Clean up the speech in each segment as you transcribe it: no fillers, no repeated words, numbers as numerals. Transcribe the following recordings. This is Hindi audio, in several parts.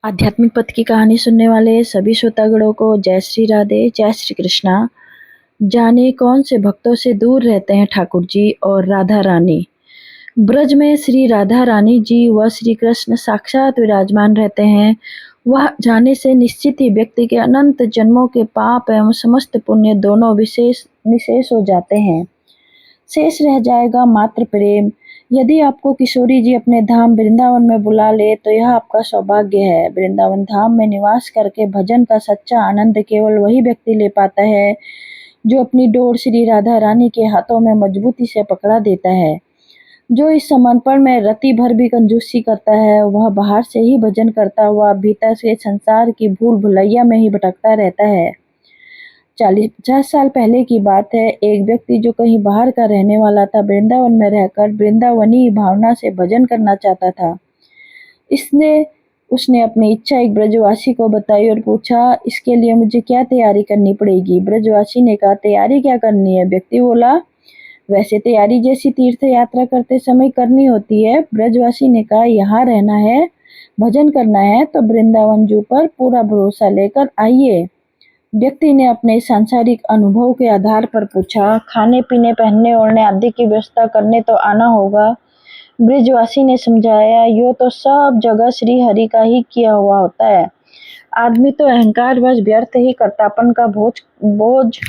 आध्यात्मिक पथ की कहानी सुनने वाले सभी श्रोतागणों को जय श्री राधे, जय श्री कृष्णा। जाने कौन से भक्तों से दूर रहते हैं ठाकुर जी और राधा रानी। ब्रज में श्री राधा रानी जी व श्री कृष्ण साक्षात विराजमान रहते हैं। वह जाने से निश्चित ही व्यक्ति के अनंत जन्मों के पाप एवं समस्त पुण्य दोनों निशेष हो जाते हैं। शेष रह जाएगा मात्र प्रेम। यदि आपको किशोरी जी अपने धाम वृंदावन में बुला ले तो यह आपका सौभाग्य है। वृंदावन धाम में निवास करके भजन का सच्चा आनंद केवल वही व्यक्ति ले पाता है जो अपनी डोर श्री राधा रानी के हाथों में मजबूती से पकड़ा देता है। जो इस समर्पण में रति भर भी कंजूसी करता है वह बाहर से ही भजन करता हुआ भीतर से संसार की भूल भुलैया में ही भटकता रहता है। 40-50 साल पहले की बात है। एक व्यक्ति जो कहीं बाहर का रहने वाला था वृंदावन में रहकर वृंदावनी भावना से भजन करना चाहता था। उसने अपनी इच्छा एक ब्रजवासी को बताई और पूछा, इसके लिए मुझे क्या तैयारी करनी पड़ेगी। ब्रजवासी ने कहा, तैयारी क्या करनी है। व्यक्ति बोला, वैसे तैयारी जैसी तीर्थ यात्रा करते समय करनी होती है। ब्रजवासी ने कहा, यहाँ रहना है, भजन करना है तो वृंदावन जू पर पूरा भरोसा लेकर आइए। व्यक्ति ने अपने सांसारिक अनुभव के आधार पर पूछा, खाने पीने पहनने ओढ़ने आदि की व्यवस्था करने तो आना होगा। ब्रजवासी ने समझाया, यो तो सब जगह श्री हरि का ही किया हुआ होता है। आदमी तो अहंकार वश व्यर्थ ही कर्तापन का बोझ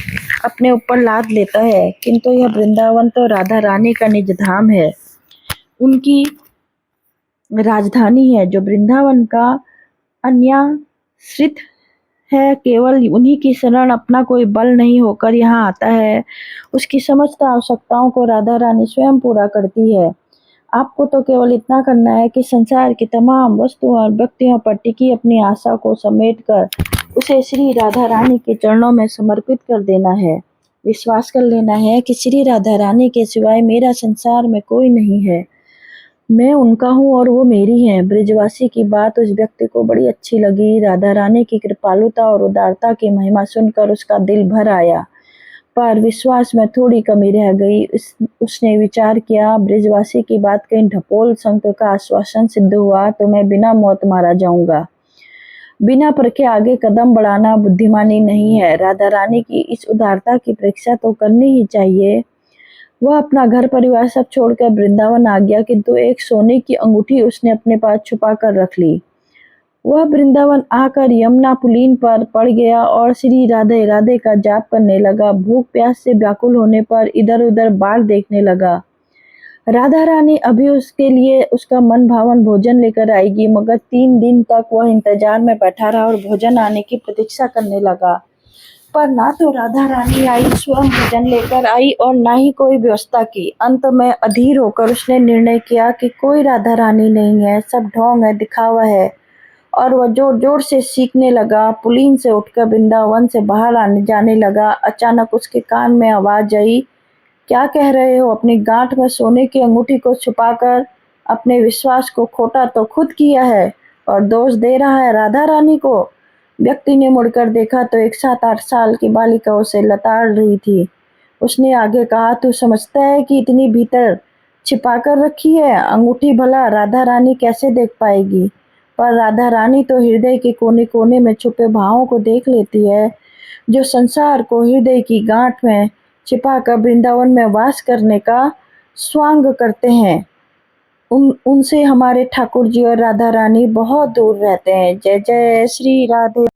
अपने ऊपर लाद लेता है, किंतु यह वृंदावन तो राधा रानी का निज धाम है, उनकी राजधानी है। जो वृंदावन का अन्याश्रित है, केवल उन्हीं की शरण अपना कोई बल नहीं होकर यहाँ आता है, उसकी समस्त आवश्यकताओं को राधा रानी स्वयं पूरा करती है। आपको तो केवल इतना करना है कि संसार की तमाम वस्तुओं और व्यक्तियों पर टिकी अपनी आशा को समेटकर उसे श्री राधा रानी के चरणों में समर्पित कर देना है। विश्वास कर लेना है कि श्री राधा रानी के सिवाय मेरा संसार में कोई नहीं है, मैं उनका हूँ और वो मेरी हैं। ब्रजवासी की बात उस व्यक्ति को बड़ी अच्छी लगी। राधा रानी की कृपालुता और उदारता की महिमा सुनकर उसका दिल भर आया, पर विश्वास में थोड़ी कमी रह गई। उसने विचार किया, ब्रजवासी की बात कहीं ढपोल संक का आश्वासन सिद्ध हुआ तो मैं बिना मौत मारा जाऊंगा। बिना परखे आगे कदम बढ़ाना बुद्धिमानी नहीं है। राधा रानी की इस उदारता की परीक्षा तो करनी ही चाहिए। वह अपना घर परिवार सब छोड़कर वृंदावन आ गया, किंतु एक सोने की अंगूठी उसने अपने पास छुपा कर रख ली। वह वृंदावन आकर यमुना पुलीन पर पड़ गया और श्री राधे राधे का जाप करने लगा। भूख प्यास से व्याकुल होने पर इधर उधर बाढ़ देखने लगा। राधा रानी अभी उसके लिए उसका मन भावन भोजन लेकर आएगी, मगर 3 दिन तक वह इंतजार में बैठा रहा और भोजन आने की प्रतीक्षा करने लगा, पर ना तो राधा रानी आई, स्वयं भोजन लेकर आई और ना ही कोई व्यवस्था की। अंत में अधीर होकर उसने निर्णय किया कि कोई राधा रानी नहीं है, सब ढोंग है, दिखावा है, और वह जोर जोर से सीखने लगा। पुलीन से उठकर वृंदावन से बाहर आने जाने लगा। अचानक उसके कान में आवाज आई, क्या कह रहे हो। अपनी गांठ में सोने की अंगूठी को छुपाकर अपने विश्वास को खोटा तो खुद किया है और दोष दे रहा है राधा रानी को। व्यक्ति ने मुड़कर देखा तो एक 7-8 साल की बालिका उसे लताड़ रही थी। उसने आगे कहा, तू समझता है कि इतनी भीतर छिपा कर रखी है अंगूठी भला राधा रानी कैसे देख पाएगी। पर राधा रानी तो हृदय के कोने कोने में छुपे भावों को देख लेती है, जो संसार को हृदय की गांठ में छिपाकर वृंदावन में वास करने का स्वांग करते हैं। उनसे हमारे ठाकुर जी और राधा रानी बहुत दूर रहते हैं। जय जय श्री राधे।